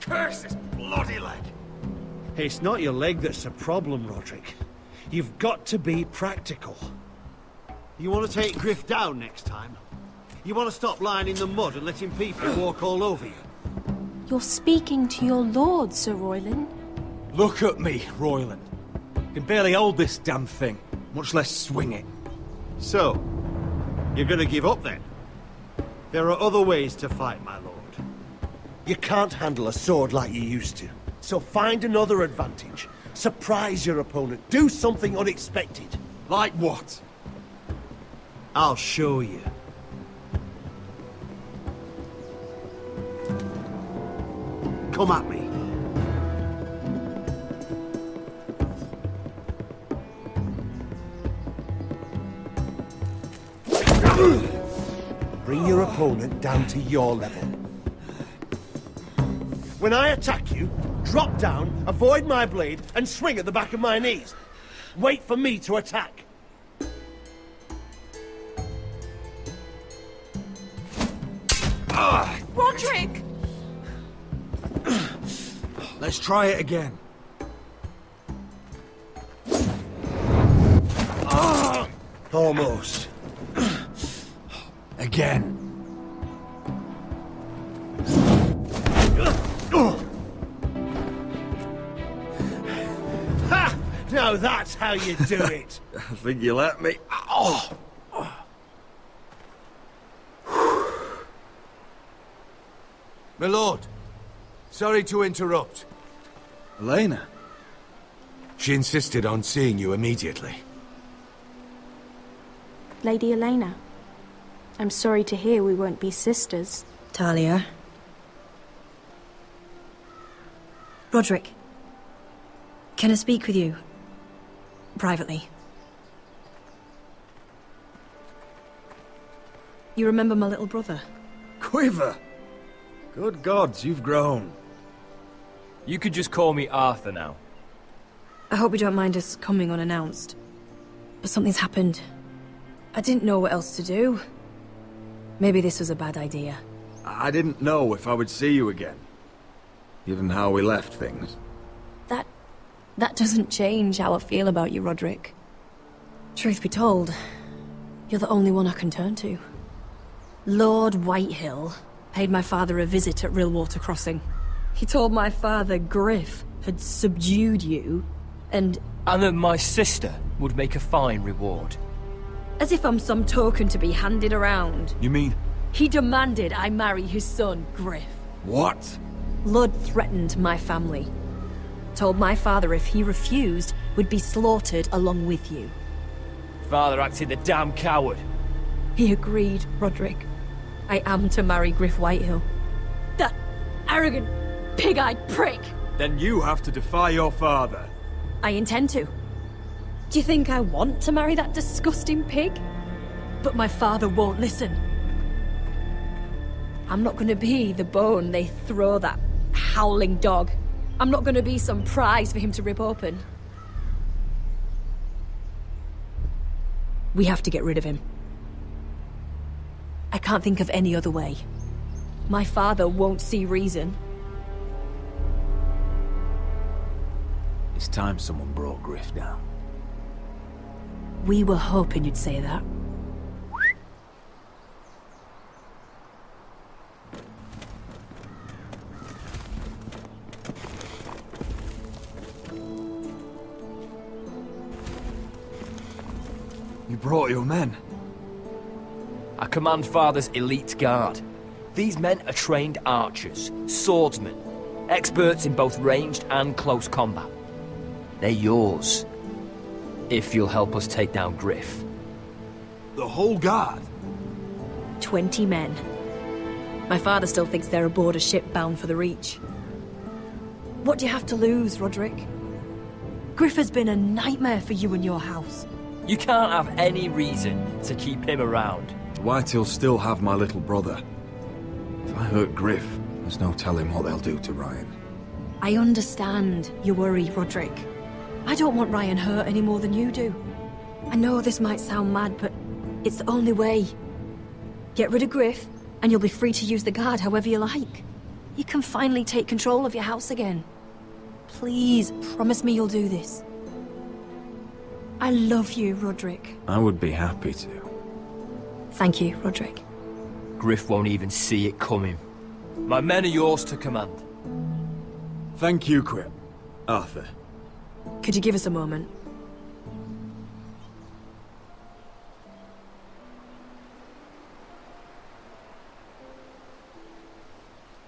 Curse this bloody leg! It's not your leg that's the problem, Roderick. You've got to be practical. You want to take Griff down next time? You want to stop lying in the mud and letting people walk all over you? You're speaking to your lord, Sir Royland. Look at me, Royland. I can barely hold this damn thing, much less swing it. So, you're gonna give up then? There are other ways to fight, my lord. You can't handle a sword like you used to. So find another advantage. Surprise your opponent. Do something unexpected. Like what? I'll show you. Come at me. Bring your opponent down to your level. When I attack you, drop down, avoid my blade, and swing at the back of my knees. Wait for me to attack. Roderick! Let's try it again. Almost. Again. Ha! Now that's how you do it. I think you let me. Oh! My lord, sorry to interrupt. Elena? She insisted on seeing you immediately. Lady Elena, I'm sorry to hear we won't be sisters. Talia. Roderick. Can I speak with you? Privately. You remember my little brother? Quiver! Good gods, you've grown. You could just call me Arthur now. I hope you don't mind us coming unannounced. But something's happened. I didn't know what else to do. Maybe this was a bad idea. I didn't know if I would see you again. Given how we left things. That doesn't change how I feel about you, Roderick. Truth be told, you're the only one I can turn to. Lord Whitehill paid my father a visit at Rillwater Crossing. He told my father Griff had subdued you, and that my sister would make a fine reward. as if I'm some token to be handed around. You mean... He demanded I marry his son, Griff. What? Lud threatened my family. Told my father if he refused, we'd be slaughtered along with you. Father acted the damn coward. He agreed, Roderick. I am to marry Griff Whitehill. That arrogant, pig-eyed prick! Then you have to defy your father. I intend to. Do you think I want to marry that disgusting pig? But my father won't listen. I'm not gonna be the bone they throw that howling dog. I'm not gonna be some prize for him to rip open. We have to get rid of him. I can't think of any other way. My father won't see reason. It's time someone brought Griff down. We were hoping you'd say that. You brought your men. I command Father's elite guard. These men are trained archers, swordsmen, experts in both ranged and close combat. They're yours, if you'll help us take down Griff. The whole guard? 20 men. My father still thinks they're aboard a ship bound for the Reach. What do you have to lose, Roderick? Griff has been a nightmare for you and your house. You can't have any reason to keep him around. The Whitehills still have my little brother. If I hurt Griff, there's no telling what they'll do to Ryan. I understand your worry, Roderick. I don't want Ryan hurt any more than you do. I know this might sound mad, but it's the only way. Get rid of Griff, and you'll be free to use the guard however you like. You can finally take control of your house again. Please, promise me you'll do this. I love you, Roderick. I would be happy to. Thank you, Roderick. Griff won't even see it coming. My men are yours to command. Thank you, Quip. Arthur. Could you give us a moment?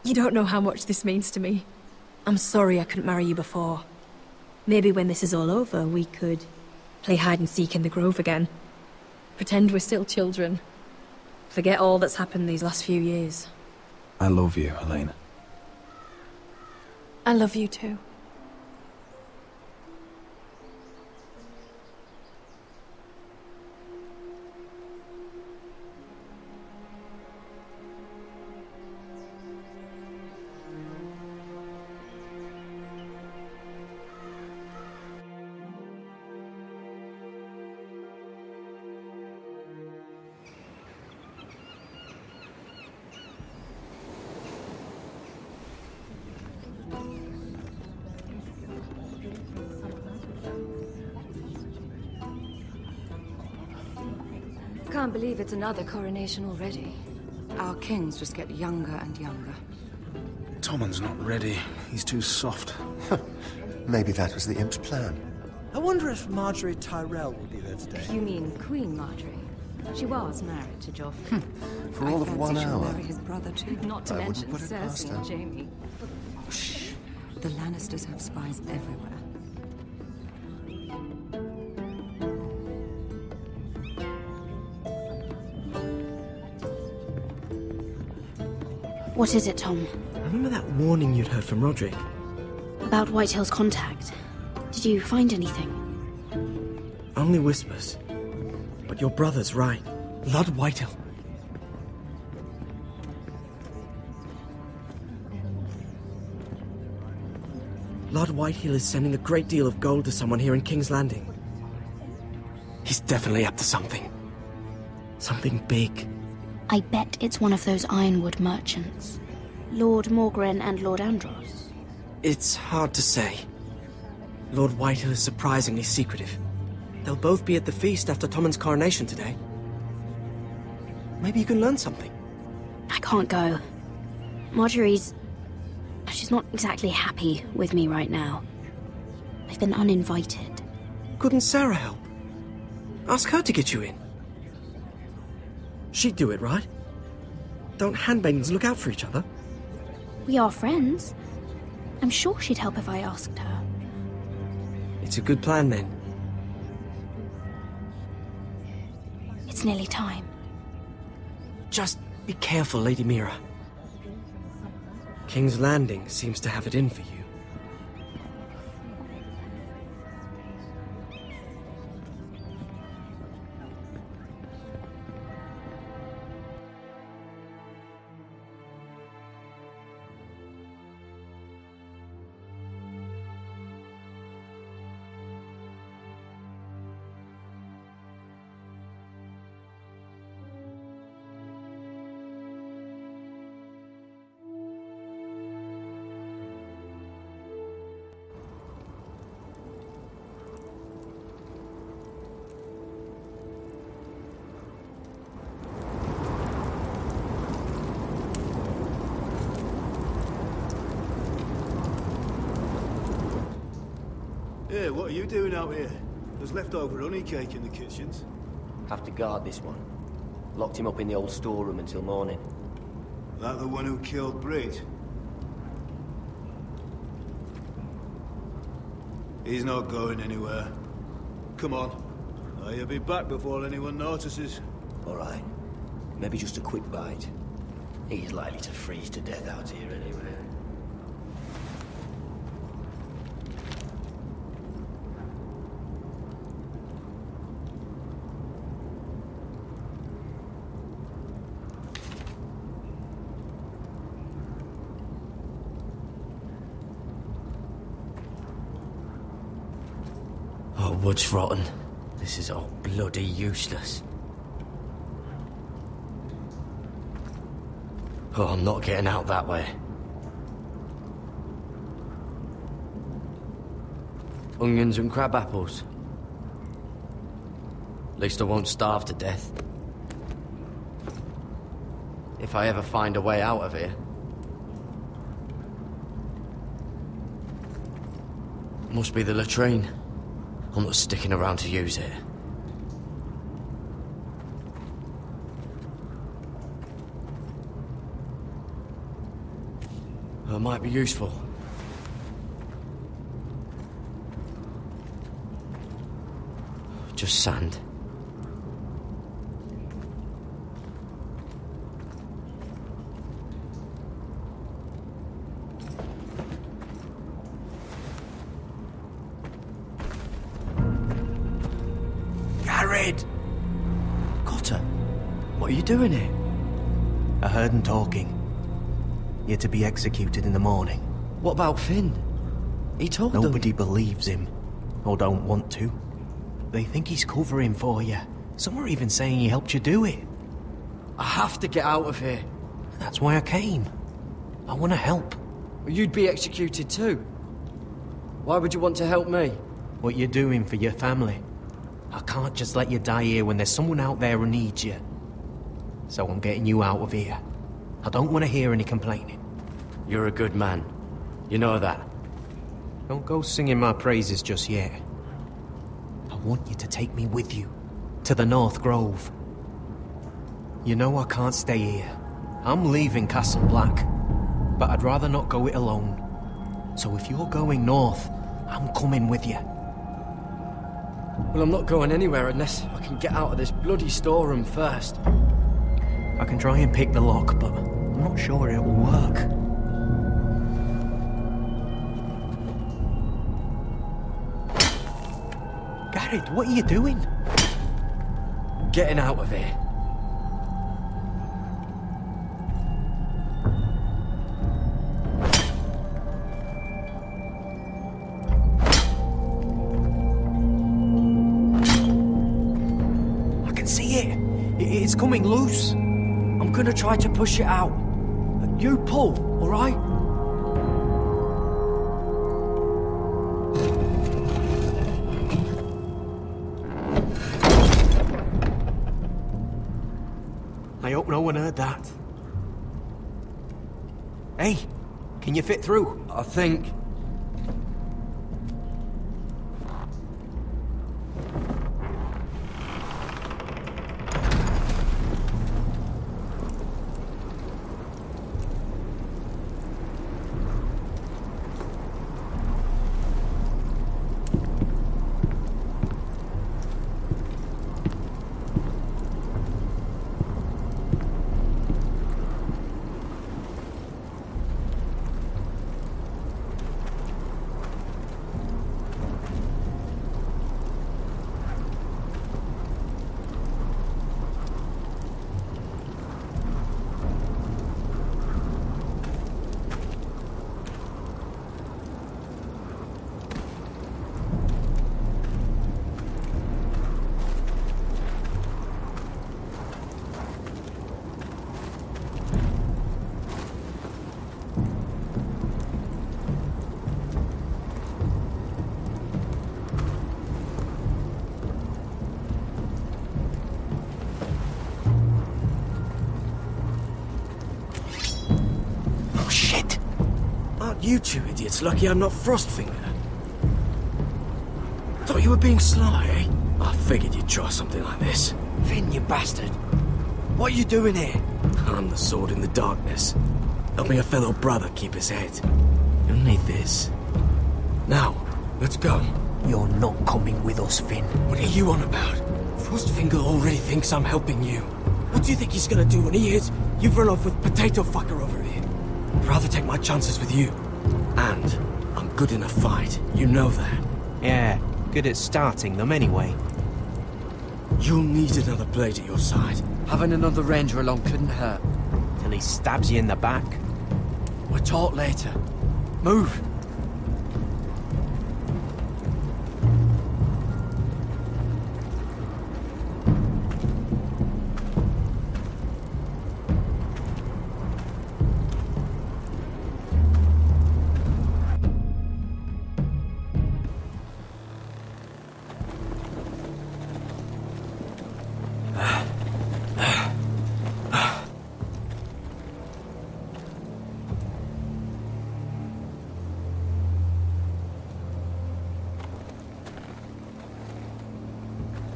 You don't know how much this means to me. I'm sorry I couldn't marry you before. Maybe when this is all over, we could play hide and seek in the grove again. Pretend we're still children. Forget all that's happened these last few years. I love you, Helena. I love you too. Can't believe it's another coronation already. Our kings just get younger and younger. Tommen's not ready. He's too soft. Maybe that was the imp's plan. I wonder if Marjorie Tyrell will be there today. You mean Queen Marjorie? She was married to Joffrey. For all of 1 she'll hour. marry his brother too. Not to I wouldn't mention put it past Cersei her. and Jaime. Shh. The Lannisters have spies everywhere. What is it, Tom? Remember that warning you'd heard from Roderick? About Whitehill's contact. Did you find anything? Only whispers. But your brother's right. Lord Whitehill. Lord Whitehill is sending a great deal of gold to someone here in King's Landing. He's definitely up to something. Something big. I bet it's one of those ironwood merchants. Lord Morgren and Lord Andros. It's hard to say. Lord Whitehill is surprisingly secretive. They'll both be at the feast after Tommen's coronation today. Maybe you can learn something. I can't go. She's not exactly happy with me right now. I've been uninvited. Couldn't Sarah help? Ask her to get you in. She'd do it, right? Don't handmaidens look out for each other? We are friends. I'm sure she'd help if I asked her. It's a good plan, then. It's nearly time. Just be careful, Lady Mira. King's Landing seems to have it in for you. Hey, what are you doing out here? There's leftover honey cake in the kitchens. Have to guard this one. Locked him up in the old storeroom until morning. That the one who killed Brit? He's not going anywhere. Come on. He'll be back before anyone notices. All right. Maybe just a quick bite. He's likely to freeze to death out here anyway. Oh, wood's rotten. This is all bloody useless. Oh, I'm not getting out that way. Onions and crab apples. At least I won't starve to death. If I ever find a way out of here. Must be the latrine. I'm not sticking around to use it. It might be useful. Just sand. Garrett! Cotter, what are you doing here? I heard him talking. You're to be executed in the morning. What about Finn? He told them. Nobody believes him, or don't want to. They think he's covering for you. Some are even saying he helped you do it. I have to get out of here. That's why I came. I want to help. You'd be executed too. Why would you want to help me? What you're doing for your family. I can't just let you die here when there's someone out there who needs you. So I'm getting you out of here. I don't want to hear any complaining. You're a good man. You know that. Don't go singing my praises just yet. I want you to take me with you. To the North Grove. You know I can't stay here. I'm leaving Castle Black. But I'd rather not go it alone. So if you're going north, I'm coming with you. Well, I'm not going anywhere unless I can get out of this bloody storeroom first. I can try and pick the lock, but I'm not sure it will work. Garrett, what are you doing? Getting out of here. I can see it. It's coming loose. I'm gonna try to push it out. You pull, all right? I hope no one heard that. Hey, can you fit through? I think. You two idiots lucky I'm not Frostfinger. Thought you were being sly, eh? I figured you'd try something like this. Finn, you bastard. What are you doing here? I'm the sword in the darkness. Helping a fellow brother keep his head. You'll need this. Now, let's go. You're not coming with us, Finn. What are you on about? Frostfinger already thinks I'm helping you. What do you think he's gonna do when he hears you've run off with Potato Fucker over here? I'd rather take my chances with you. And I'm good in a fight. You know that. Yeah, good at starting them anyway. You'll need another blade at your side. Having another ranger along couldn't hurt. Till he stabs you in the back. We'll talk later. Move.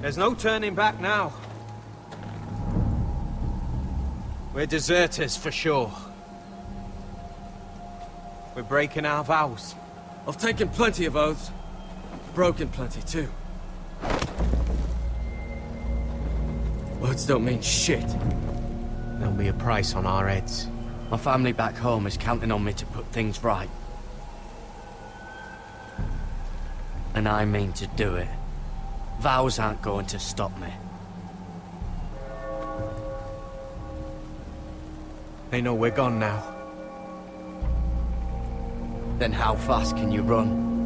There's no turning back now. We're deserters for sure. We're breaking our vows. I've taken plenty of oaths. Broken plenty, too. Words don't mean shit. There'll be a price on our heads. My family back home is counting on me to put things right. And I mean to do it. Vows aren't going to stop me. They know we're gone now. Then how fast can you run?